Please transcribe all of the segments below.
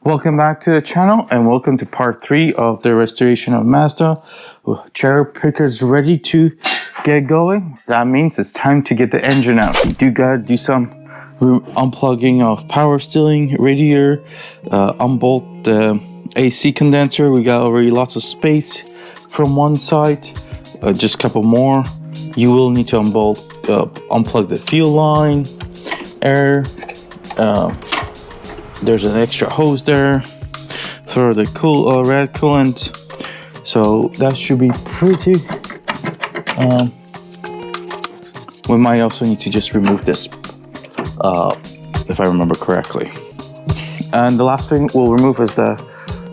Welcome back to the channel and welcome to part 3 of the restoration of Mazda. Cherry picker's ready to get going. That means it's time to get the engine out. You do gotta do some unplugging of power steering, radiator, unbolt the AC condenser. We got already lots of space from one side, just a couple more. You will need to unplug the fuel line, air, there's an extra hose there for the red coolant, so that should be pretty. We might also need to just remove this, if I remember correctly. And the last thing we'll remove is the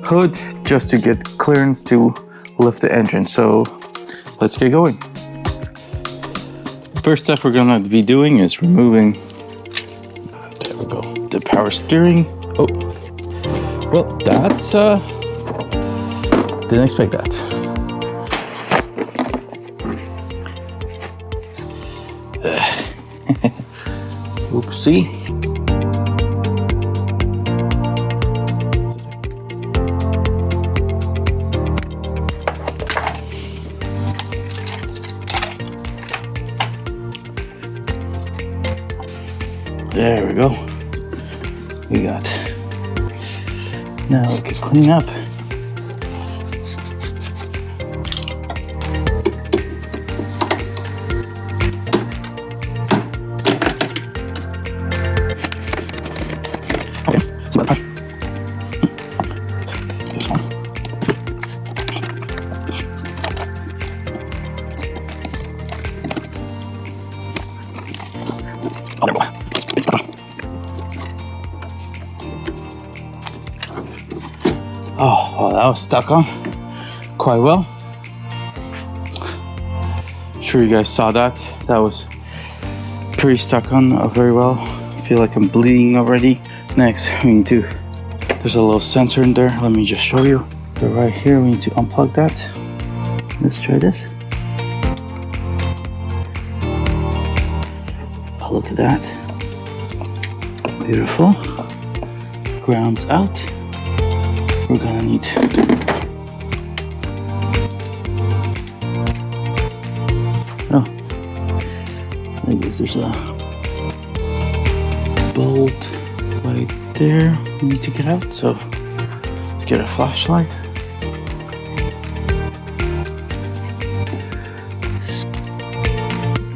hood, just to get clearance to lift the engine. So let's get going. First step we're gonna be doing is removing, there we go, the power steering. Oh, well, that's, didn't expect that. Oopsie. There we go. We got. Now we can clean up. Okay, it's about time. This one. Oh, there we go. It's done. Oh, well, that was stuck on quite well. Sure you guys saw that. That was pretty stuck on very well. I feel like I'm bleeding already. Next, we need to, there's a little sensor in there. Let me just show you. So right here, we need to unplug that. Let's try this. Oh, look at that. Beautiful. Ground's out. We're gonna need I guess there's a bolt right there we need to get out, so let's get a flashlight.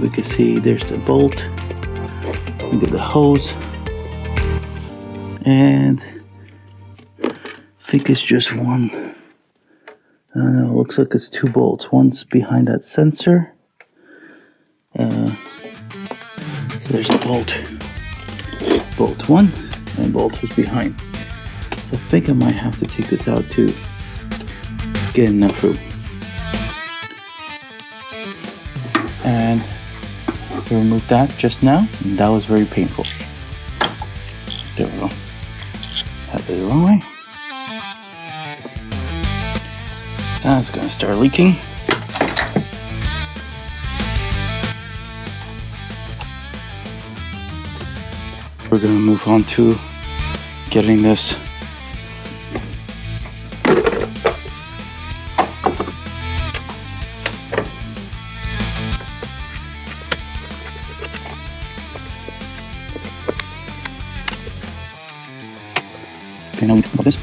We can see there's the bolt. We got the hose, and I think it's just one. It looks like it's 2 bolts. One's behind that sensor. So there's a bolt. Bolt 1 and bolt was behind. So I think I might have to take this out to get enough room. And we removed that just now, and that was very painful. There we go. That did it the wrong way. That's gonna start leaking. We're gonna move on to getting this okay, now we talk about this.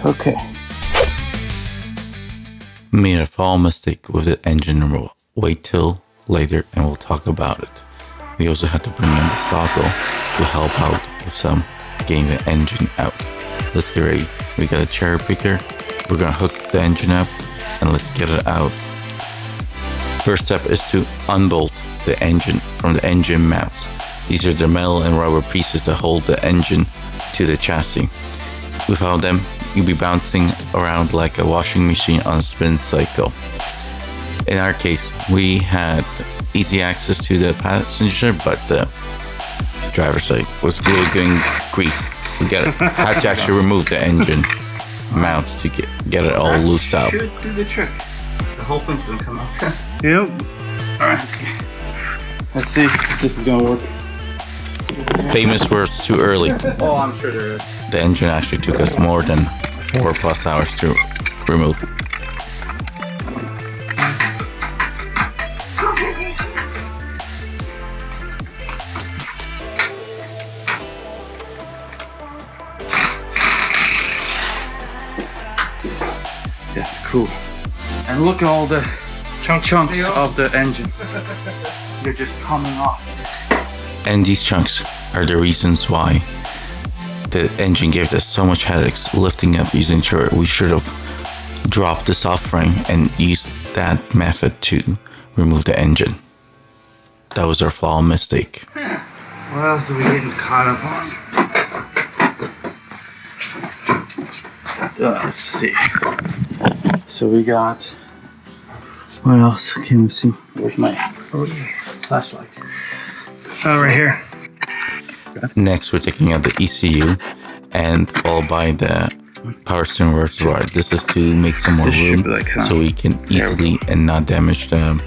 Okay. Made a foul mistake with the engine removal. Wait till later and we'll talk about it. We also had to bring in the sawzall to help out with some getting the engine out. Let's get ready. We got a cherry picker We're gonna hook the engine up and let's get it out. First step is to unbolt the engine from the engine mounts. These are the metal and rubber pieces that hold the engine to the chassis. Without them, you'll be bouncing around like a washing machine on a spin cycle. In our case, we had easy access to the passenger, but the driver's side was really getting grief. We had to actually remove the engine mounts to get it all loose out. Should do the trick. The whole thing's gonna come out. Yep. Alright. Let's see if this is gonna work. Famous words too early. Oh, I'm sure there is. The engine actually took us more than 4+ hours to remove. Yeah, cool. And look at all the chunks of the engine. They're just coming off. And these chunks are the reasons why the engine gave us so much headaches lifting up using sure we should have dropped the subframe and used that method to remove the engine. That was our flaw and mistake. What else are we getting caught up on? Let's see. So we got, what else can we see? Where's my flashlight? Oh, right here. Next, we're taking out the ECU and followed by the power steering reservoir. This is to make some more room so we can easily and not damage some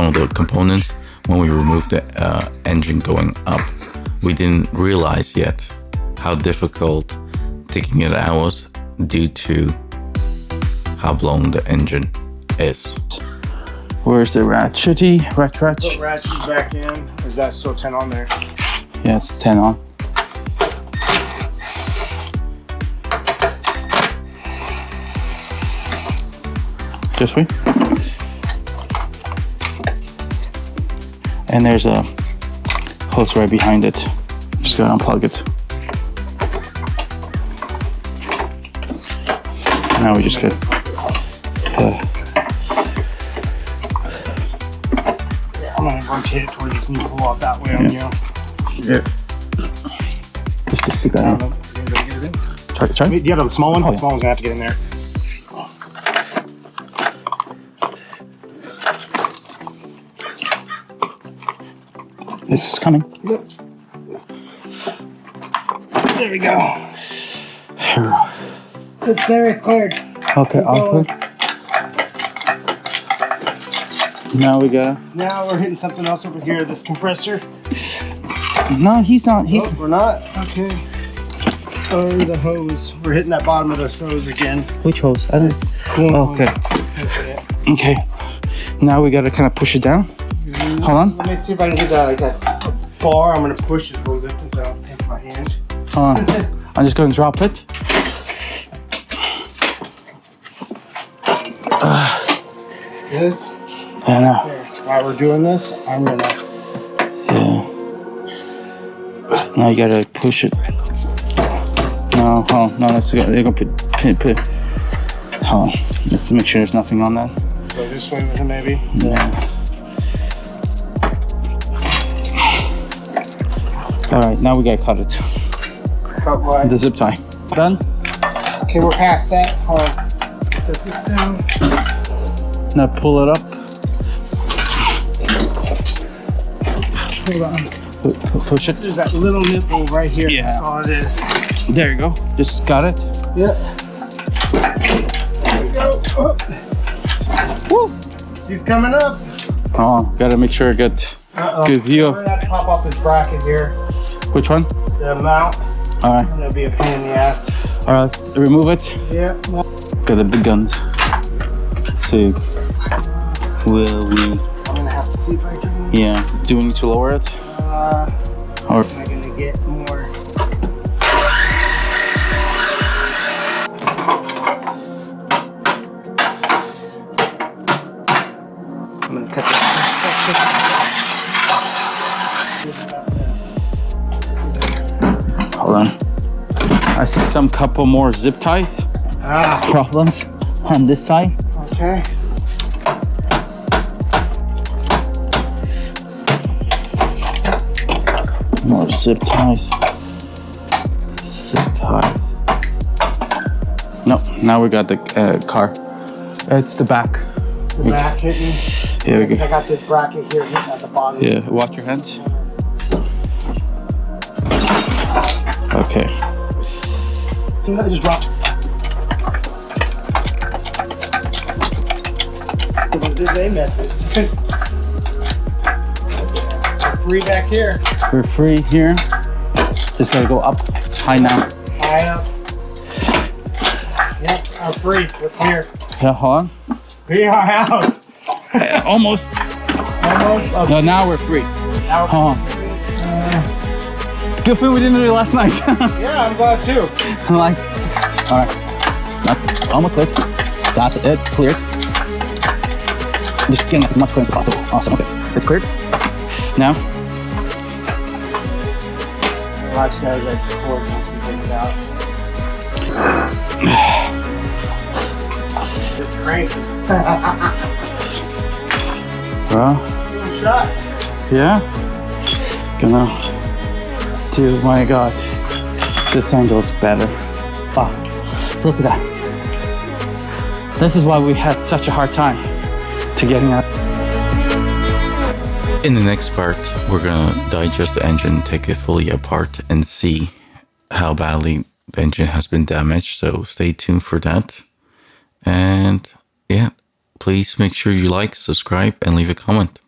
of the components when we remove the engine going up. We didn't realize yet how difficult taking it out was due to how blown the engine is. Where's the ratchety? Ratchet? Put ratchet back in. Or is that still 10 on there? Yeah, it's 10 on. This way. And there's a hose right behind it. Just gotta unplug it. Now we just get I'm gonna rotate it towards you. Can you pull out that way on you? Yeah. Just to stick that in. Try. Do you have a small one? Oh, The small one's gonna have to get in there. It's coming. Yep. There we go. It's there, it's cleared. Okay, awesome. Now we gotta. Now we're hitting something else over here, this compressor. No, he's not. He's. Oh, we're not? Okay. Oh, the hose. We're hitting that bottom of this hose again. Which hose? I don't. Cool. Okay. Okay. Now we gotta kind of push it down. Hold on. Let me see if I can get that, like a bar. I'm gonna push this roll lifting so I don't pinch my hand. Hold on. I'm just gonna drop it. This. Yeah, no. While we're doing this, I'm gonna. Yeah. Now you gotta push it. No, hold on. No, that's good. They're gonna put. Hold on. Let's make sure there's nothing on that. Go this way with it, maybe. Yeah. All right, now we gotta cut it. Cut what? The zip tie. Done? Okay, we're past that. Hold on. Set this down. Now pull it up. Hold on. Push it. There's that little nipple right here. Yeah. That's all it is. There you go. Just got it. Yep. There we go. Oh. Woo! She's coming up. Oh, gotta make sure I get good view. We're gonna have to pop off this bracket here. Which one? The mount. All right. That'll be a pain in the ass. All right. Remove it. Yeah. Got the big guns. Let's see. Will we? I'm gonna have to see if I can. Yeah. Do we need to lower it? Or Am I gonna get more? I'm gonna cut this section. hold on. I see some couple more zip ties. problems on this side. Okay. More zip ties. Zip ties. No, now we got the car. It's the back. It's the back hitting. Here we go. I got this bracket here hitting at the bottom. Yeah, watch your hands. Okay. I just dropped. So what did they method? Free back here. We're free here. Just gotta go up high now. High up. Yep, I'm free. We're clear. Yeah, hold on. We are out. Almost. Almost. Okay. No, now we're free. Now Hold on. Good thing we didn't do it last night. yeah, I'm glad too. I'm like, all right. Almost cleared. That's it. It's cleared. Just getting as much clearance as possible. Awesome. Okay. It's cleared. Now. Watch those like the cord once we take it out. This crank is Well, shot. yeah. Gonna do, my God. This angle's better. Oh, look at that. This is why we had such a hard time to getting out. In the next part, we're gonna digest the engine, take it fully apart, and see how badly the engine has been damaged. So stay tuned for that. And yeah, please make sure you like, subscribe, and leave a comment.